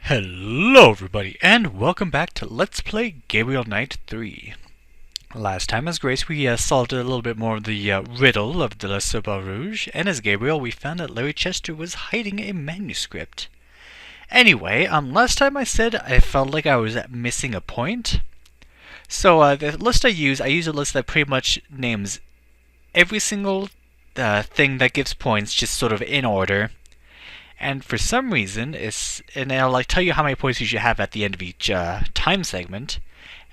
Hello everybody, and welcome back to Let's Play Gabriel Knight 3. Last time as Grace we solved a little bit more of the riddle of the Le Sabre Rouge, and as Gabriel we found that Larry Chester was hiding a manuscript. Anyway, last time I said I felt like I was missing a point. So the list I use a list that pretty much names every single thing that gives points just sort of in order. And for some reason, and I'll tell you how many points you should have at the end of each time segment.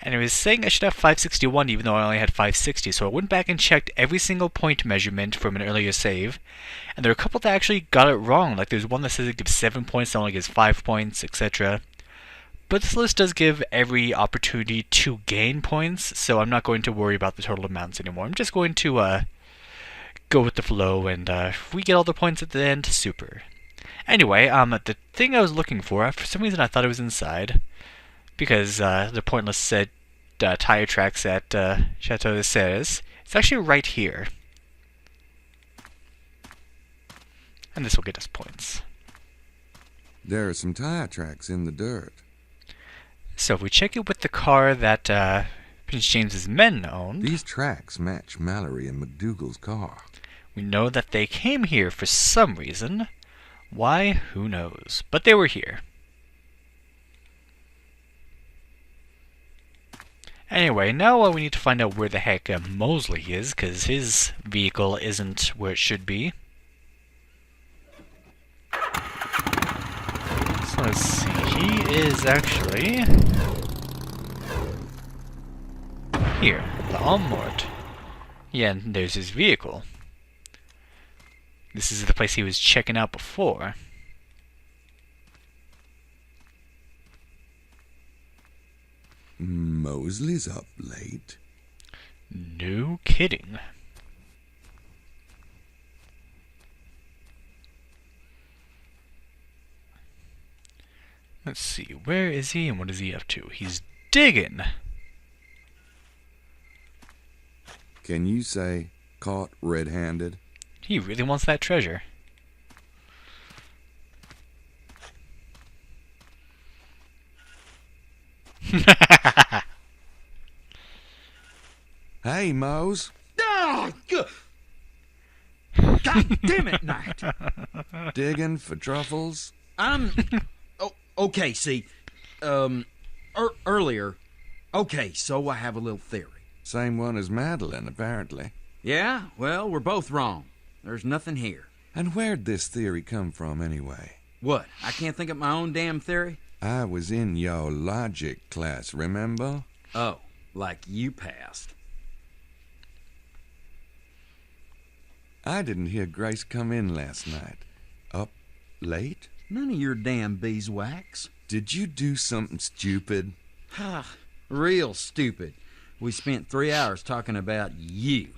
And it was saying I should have 561 even though I only had 560. So I went back and checked every single point measurement from an earlier save. And there are a couple that actually got it wrong. Like there's one that says it gives 7 points, that only gives 5 points, etc. But this list does give every opportunity to gain points, so I'm not going to worry about the total amounts anymore. I'm just going to go with the flow, and if we get all the points at the end, super. Anyway, the thing I was looking for some reason I thought it was inside, because the pointless said tire tracks at Chateau de Serres. It's actually right here. And this will get us points. There are some tire tracks in the dirt. So if we check it with the car that Prince James's men owned... These tracks match Mallory and McDougal's car. We know that they came here for some reason. Why? Who knows? But they were here. Anyway, now we need to find out where the heck Mosley is, because his vehicle isn't where it should be. So let's see. He is actually here, the Mort. Yeah, and there's his vehicle. This is the place he was checking out before. Mosley's up late. No kidding. Let's see, where is he and what is he up to? He's digging! Can you say caught red-handed? He really wants that treasure. Hey, Mose. Oh, God damn it, Knight. Digging for truffles? Okay, see, earlier, okay, so I have a little theory. Same one as Madeline, apparently. Yeah, well, we're both wrong. There's nothing here. And where'd this theory come from, anyway? What, I can't think of my own damn theory? I was in your logic class, remember? Oh, like you passed. I didn't hear Grace come in last night. Up late? None of your damn beeswax. Did you do something stupid? Ha, real stupid. We spent 3 hours talking about you.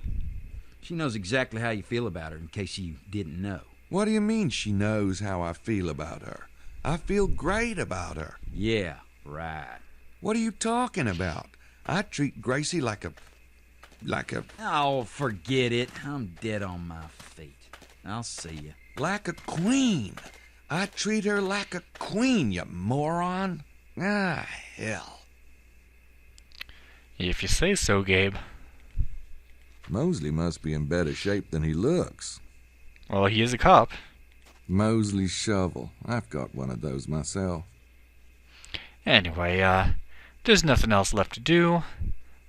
She knows exactly how you feel about her, in case you didn't know. What do you mean she knows how I feel about her? I feel great about her. Yeah, right. What are you talking about? I treat Gracie like a... Oh, forget it. I'm dead on my feet. I'll see you. like a queen. I treat her like a queen, you moron. Ah, hell. If you say so, Gabe. Mosley must be in better shape than he looks. Well, he is a cop. Mosley's shovel. I've got one of those myself. Anyway, there's nothing else left to do.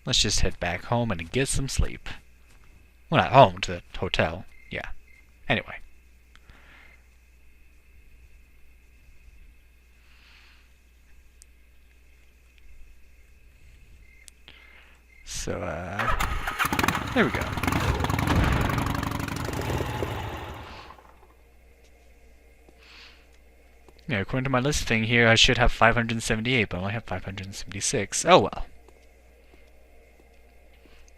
Let's just head back home and get some sleep. Well, not home, to the hotel. Yeah. Anyway. So, there we go. Yeah, according to my list thing here, I should have 578, but I only have 576. Oh well.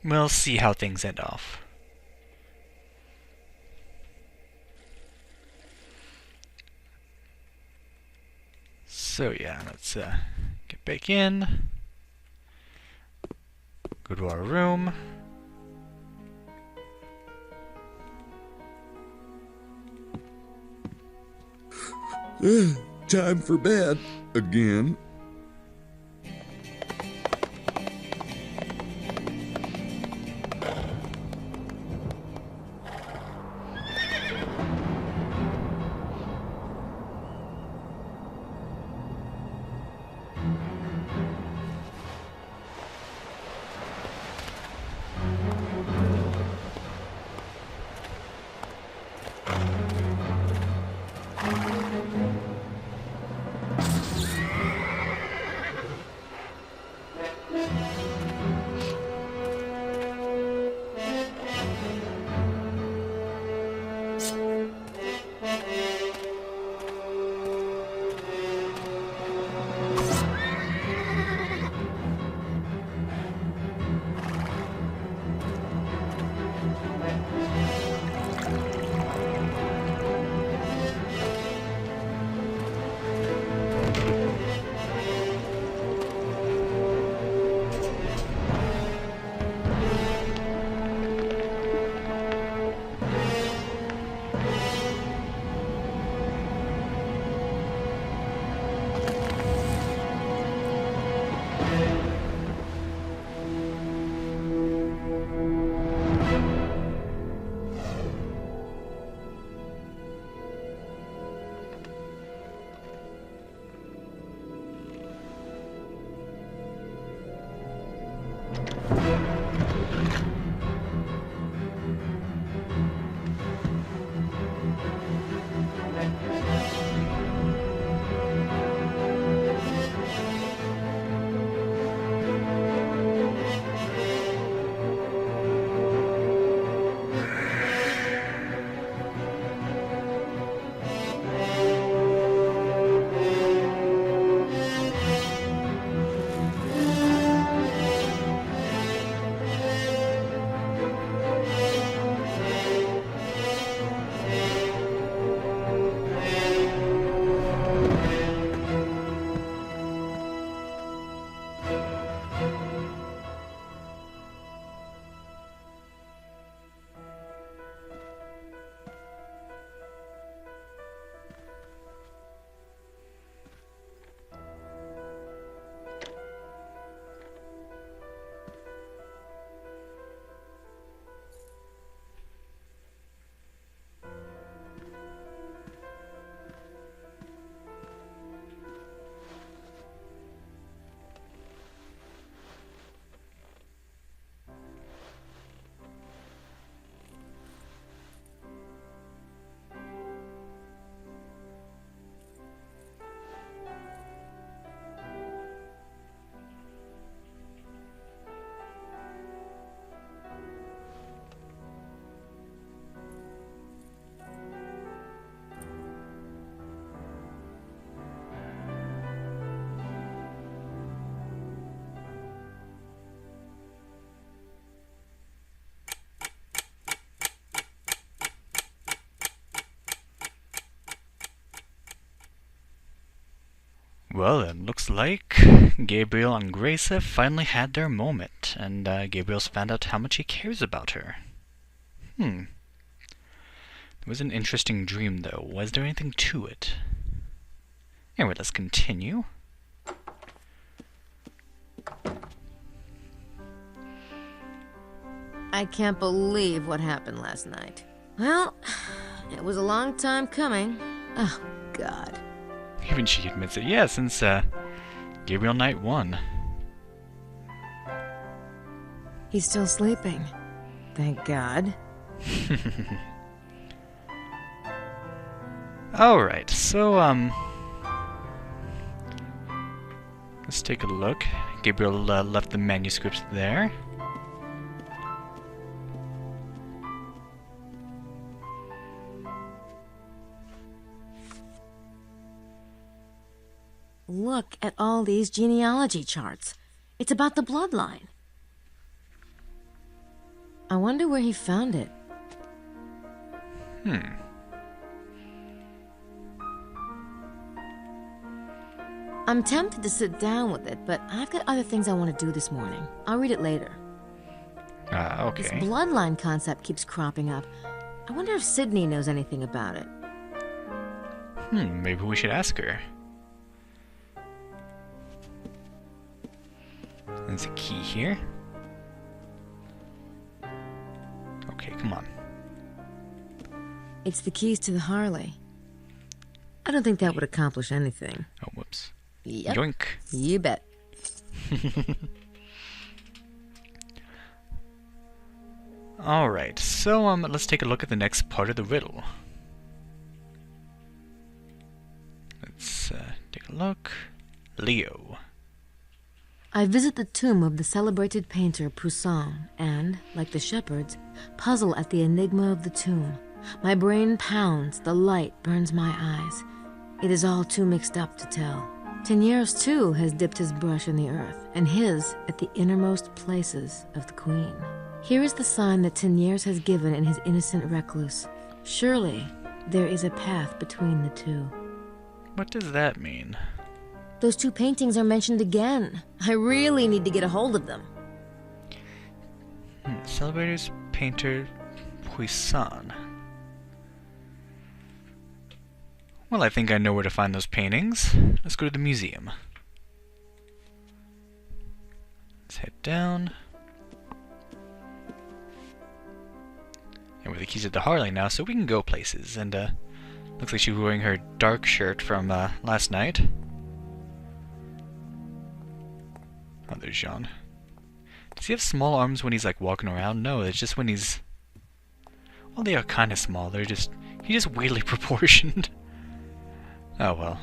We'll see how things end off. So yeah, let's get back in. Go to our room. Time for bed again. Well, it looks like Gabriel and Grace have finally had their moment, and Gabriel's found out how much he cares about her. It was an interesting dream, though. Was there anything to it? Anyway, let's continue. I can't believe what happened last night. Well, it was a long time coming. Oh, God. Even she admits it. Yeah, since Gabriel Night 1. He's still sleeping. Thank God. Alright, so, let's take a look. Gabriel left the manuscripts there. Look at all these genealogy charts. It's about the bloodline. I wonder where he found it. I'm tempted to sit down with it, but I've got other things I want to do this morning. I'll read it later. Okay. This bloodline concept keeps cropping up. I wonder if Sydney knows anything about it. Maybe we should ask her. there's a key here. Okay, come on. It's the keys to the Harley. I don't think that would accomplish anything. Oh, whoops. Yep. Yoink. You bet. Alright, so let's take a look at the next part of the riddle. Let's take a look. Leo. I visit the tomb of the celebrated painter Poussin and, like the shepherds, puzzle at the enigma of the tomb. My brain pounds, the light burns my eyes. It is all too mixed up to tell. Teniers, too, has dipped his brush in the earth, and his at the innermost places of the queen. Here is the sign that Teniers has given in his innocent recluse. Surely, there is a path between the two. What does that mean? Those two paintings are mentioned again. I really need to get a hold of them. Celebrated painter Poussin. Well, I think I know where to find those paintings. Let's go to the museum. Let's head down. And we're the keys of the Harley now, so we can go places. And looks like she was wearing her dark shirt from last night. Oh, there's Jean. Does he have small arms when he's like walking around? No, it's just when he's... Well, they are kind of small. They're just... He's just weirdly proportioned. Oh, well.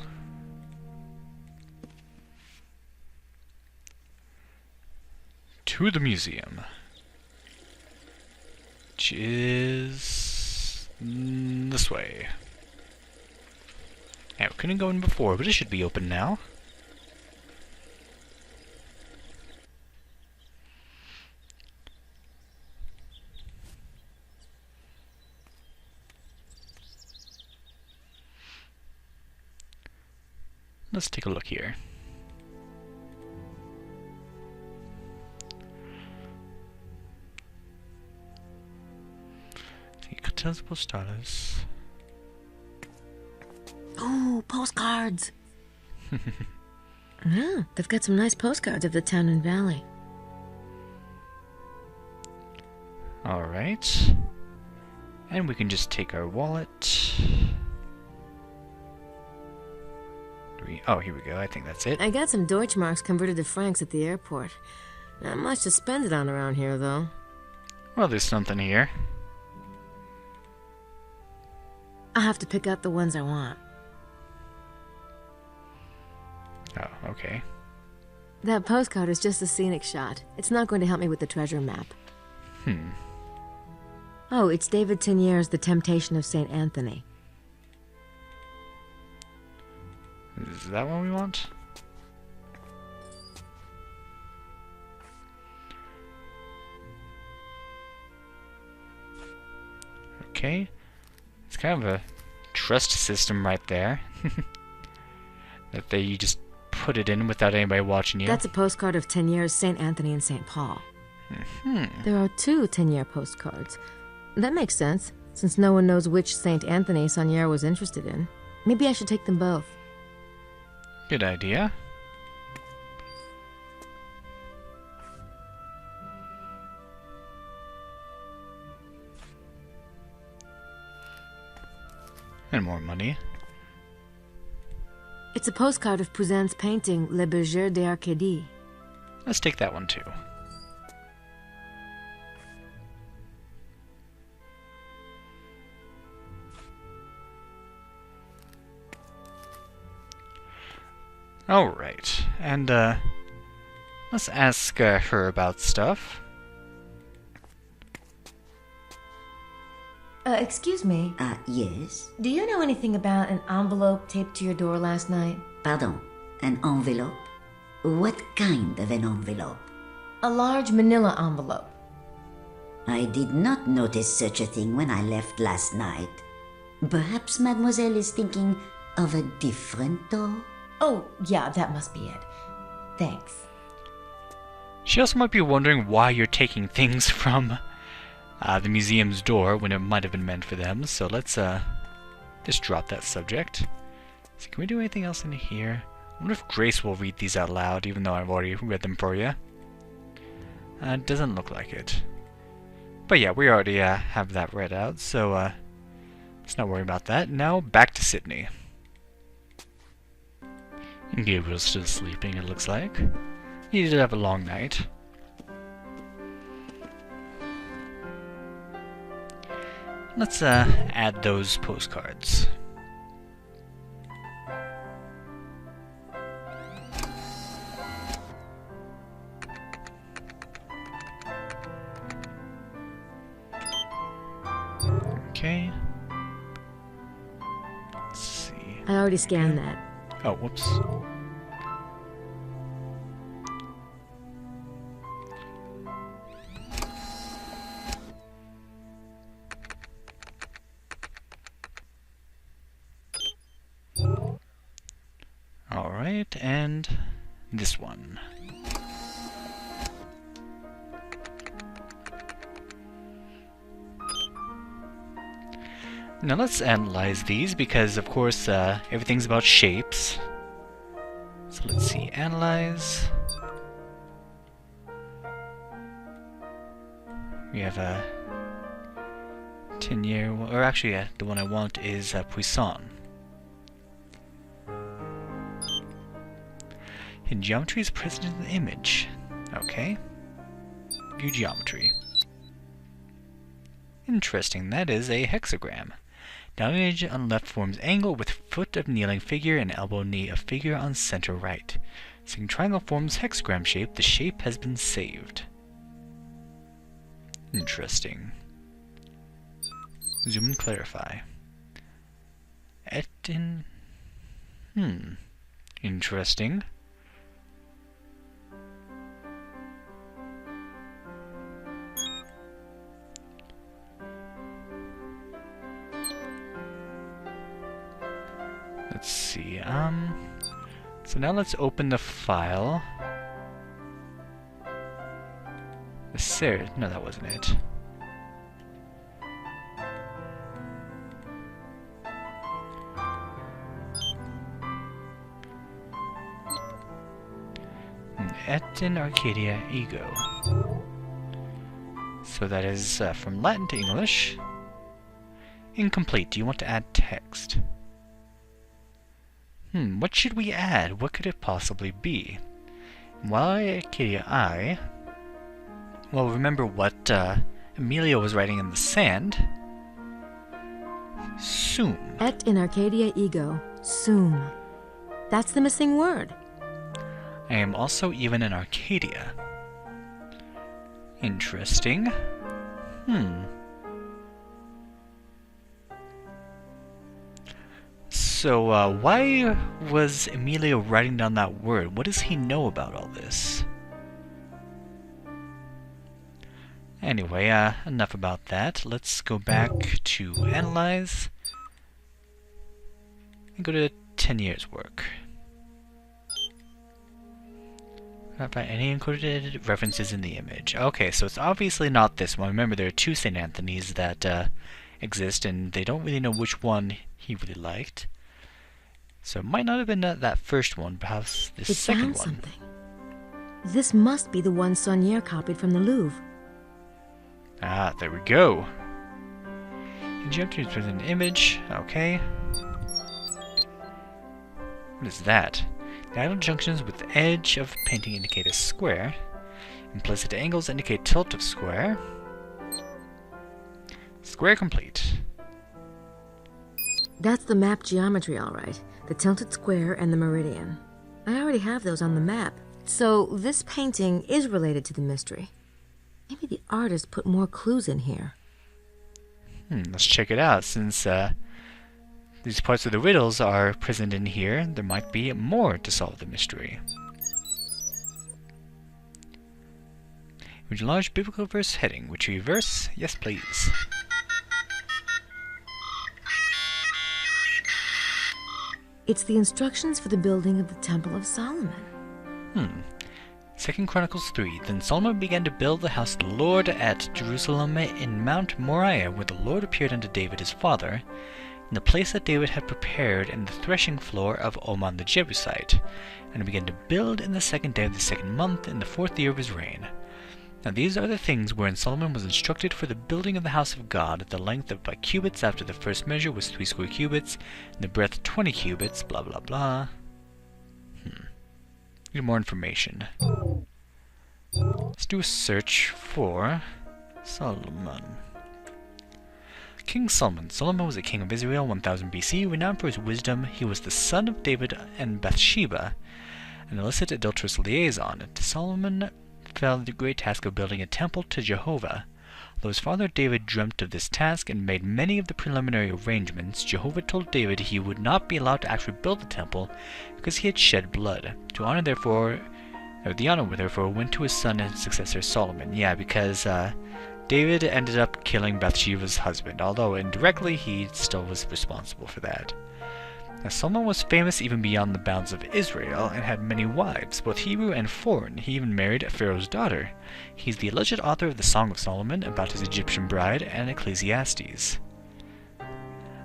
To the museum. Which is... this way. Yeah, we couldn't go in before, but it should be open now. Let's take a look here. Cartels postales. Oh, postcards! Yeah, they've got some nice postcards of the town and valley. Alright. And we can just take our wallet. Oh, here we go. I think that's it. I got some Deutschmarks converted to francs at the airport. Not much to spend it on around here, though. Well, there's something here. I'll have to pick out the ones I want. Oh, okay. That postcard is just a scenic shot. It's not going to help me with the treasure map. Oh, it's David Tenier's The Temptation of St. Anthony. Is that what we want? Okay. It's kind of a trust system right there. That you just put it in without anybody watching you. That's a postcard of Tenier's St. Anthony and St. Paul. There are two Tenier postcards. That makes sense, since no one knows which St. Anthony Saunier was interested in. Maybe I should take them both. Good idea. And more money. It's a postcard of Poussin's painting Le Berger d'Arcadie. Let's take that one too. Alright, and let's ask her about stuff. Excuse me. Yes? Do you know anything about an envelope taped to your door last night? Pardon, an envelope? What kind of an envelope? A large manila envelope. I did not notice such a thing when I left last night. Perhaps Mademoiselle is thinking of a different door? Oh, yeah, that must be it. Thanks. She also might be wondering why you're taking things from the museum's door when it might have been meant for them, so let's just drop that subject. So can we do anything else in here? I wonder if Grace will read these out loud, even though I've already read them for you. It doesn't look like it. But yeah, we already have that read out, so let's not worry about that. Now, back to Sydney. Gabriel's still sleeping, it looks like. He did have a long night. Let's add those postcards. Okay. Let's see. I already scanned that. Oh, whoops. Alright, and this one. Now let's analyze these because, of course, everything's about shapes. So let's see, analyze. We have a 10-year, or actually, the one I want is Poisson. Hidden geometry is present in the image. Okay. View geometry. Interesting, that is a hexagram. Down image on left forms angle with foot of kneeling figure and elbow knee of figure on center right. Seeing triangle forms hexagram shape, the shape has been saved. Interesting. Zoom and clarify. Interesting. Let's see, so now let's open the file. No, that wasn't it. Et in Arcadia Ego. So that is from Latin to English. Incomplete. Do you want to add text? What should we add? What could it possibly be? Why Arcadia I? Well, remember what Emilio was writing in the sand. Sum. Et in Arcadia ego, sum. That's the missing word. I am also even in Arcadia. Interesting. So, why was Emilio writing down that word? What does he know about all this? Anyway, enough about that. Let's go back to Analyze and go to 10 years work. Not find any included references in the image. Okay, so it's obviously not this one. Remember, there are two St. Anthony's that exist, and they don't really know which one he really liked. So it might not have been that first one, perhaps the second one. Something. This must be the one Saunier copied from the Louvre. Ah, there we go. Geometry is an image. Okay. What is that? Diagonal junctions with the edge of painting indicate a square. Implicit angles indicate tilt of square. Square complete. That's the map geometry, all right. The tilted square and the meridian. I already have those on the map. So this painting is related to the mystery. Maybe the artist put more clues in here. Let's check it out. Since these parts of the riddles are present in here, there might be more to solve the mystery. Would you large biblical verse heading? Would you reverse? Yes, please. It's the instructions for the building of the Temple of Solomon. 2 Chronicles 3. Then Solomon began to build the house of the Lord at Jerusalem in Mount Moriah, where the Lord appeared unto David his father, in the place that David had prepared in the threshing floor of Oman the Jebusite. And he began to build in the 2nd day of the 2nd month, in the 4th year of his reign. Now these are the things wherein Solomon was instructed for the building of the house of God. The length of by cubits after the first measure was 3 square cubits, and the breadth 20 cubits, blah blah blah. Need more information. Let's do a search for Solomon. King Solomon. Solomon was a king of Israel, 1000 BC, renowned for his wisdom. He was the son of David and Bathsheba, an illicit adulterous liaison. To Solomon fell the great task of building a temple to Jehovah. Though his father David dreamt of this task and made many of the preliminary arrangements, Jehovah told David he would not be allowed to actually build the temple because he had shed blood. The honor therefore went to his son and successor Solomon. Yeah, because David ended up killing Bathsheba's husband, although indirectly he still was responsible for that. Now, Solomon was famous even beyond the bounds of Israel and had many wives, both Hebrew and foreign. He even married Pharaoh's daughter. He's the alleged author of the Song of Solomon, about his Egyptian bride, and Ecclesiastes.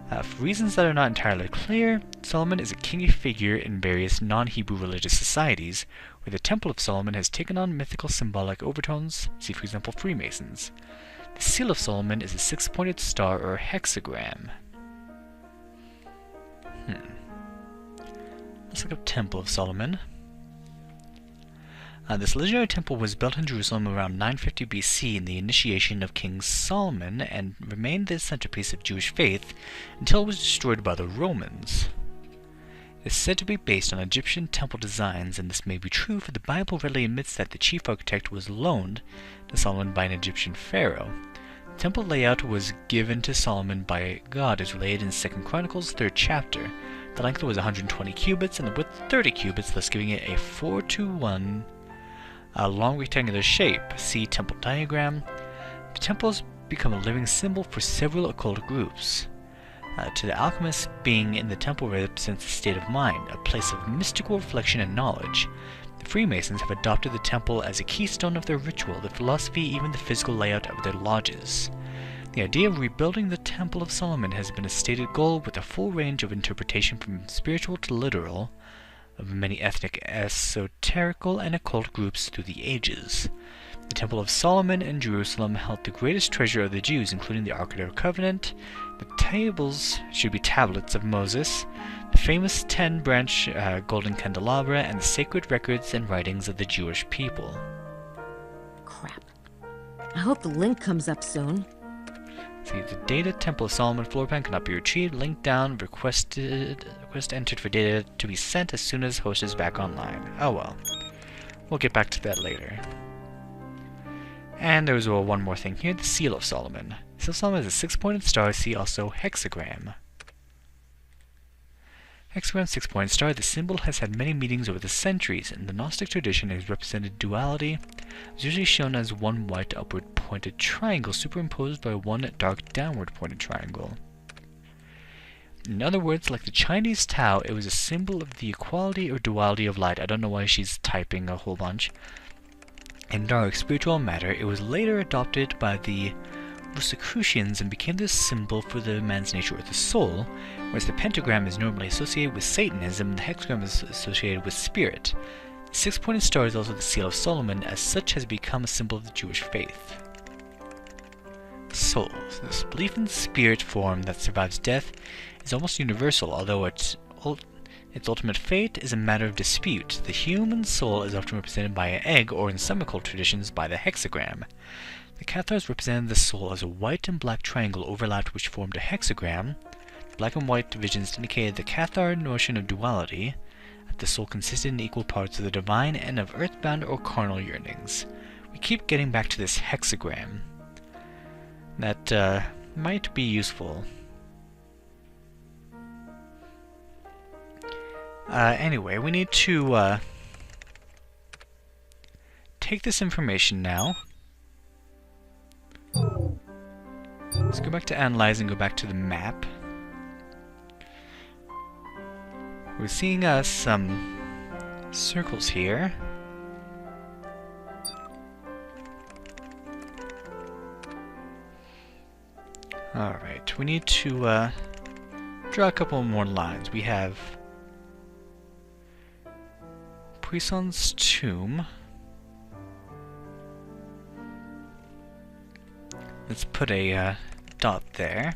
For reasons that are not entirely clear, Solomon is a kingy figure in various non-Hebrew religious societies, where the Temple of Solomon has taken on mythical symbolic overtones. See, for example, Freemasons. The Seal of Solomon is a 6-pointed star or hexagram. Let's look up Temple of Solomon. This legendary temple was built in Jerusalem around 950 BC in the initiation of King Solomon and remained the centerpiece of Jewish faith until it was destroyed by the Romans. It is said to be based on Egyptian temple designs, and this may be true, for the Bible readily admits that the chief architect was loaned to Solomon by an Egyptian pharaoh. The temple layout was given to Solomon by God as related in 2 Chronicles 3rd chapter. The length was 120 cubits and the width 30 cubits, thus giving it a 4:1 long rectangular shape. See temple diagram. The temple has become a living symbol for several occult groups. To the alchemists, being in the temple represents a state of mind, a place of mystical reflection and knowledge. The Freemasons have adopted the temple as a keystone of their ritual, the philosophy, even the physical layout of their lodges. The idea of rebuilding the Temple of Solomon has been a stated goal, with a full range of interpretation from spiritual to literal of many ethnic, esoterical, and occult groups through the ages. The Temple of Solomon in Jerusalem held the greatest treasure of the Jews, including the Ark of the Covenant. The tables should be tablets of Moses, the famous 10-branch golden candelabra, and the sacred records and writings of the Jewish people. Crap. I hope the link comes up soon. See, the data Temple of Solomon floor plan cannot be retrieved. Link down. Request entered for data to be sent as soon as host is back online. Oh well. We'll get back to that later. And there's one more thing here, the Seal of Solomon. The Seal of Solomon is a 6-pointed star. See also hexagram. Hexagram 6-pointed star. The symbol has had many meanings over the centuries. In the Gnostic tradition, it has represented duality. It's usually shown as one white upward pointed triangle superimposed by one dark downward pointed triangle. In other words, like the Chinese Tao, it was a symbol of the equality or duality of light. I don't know why she's typing a whole bunch. In dark spiritual matter, it was later adopted by the Rosicrucians and became the symbol for the man's nature or the soul, whereas the pentagram is normally associated with Satanism, the hexagram is associated with spirit. The 6-pointed star is also the Seal of Solomon, as such has become a symbol of the Jewish faith. Soul. This belief in spirit form that survives death is almost universal, although its ultimate fate is a matter of dispute. The human soul is often represented by an egg, or in some occult traditions, by the hexagram. The Cathars represented the soul as a white and black triangle overlapped which formed a hexagram. The black and white divisions indicated the Cathar notion of duality, that the soul consisted in equal parts of the divine and of earthbound or carnal yearnings. We keep getting back to this hexagram. That might be useful. Anyway, we need to take this information now. Let's go back to analyze and go back to the map. We're seeing some circles here. Alright, we need to draw a couple more lines. We have Puissant's tomb. Let's put a dot there.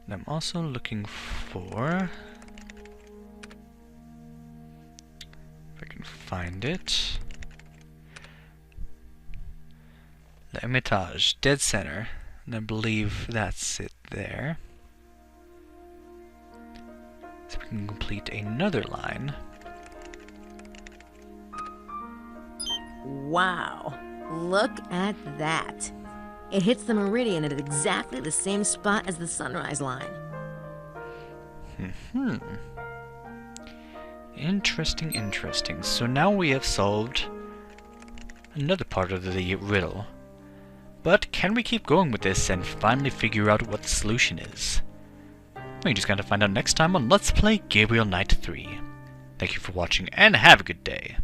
And I'm also looking for, if I can find it, the Hermitage, dead center, and I believe that's it there. So we can complete another line. Wow, look at that. It hits the meridian at exactly the same spot as the sunrise line. Interesting, interesting. So now we have solved another part of the riddle. But can we keep going with this and finally figure out what the solution is? We just gotta find out next time on Let's Play Gabriel Knight 3. Thank you for watching and have a good day.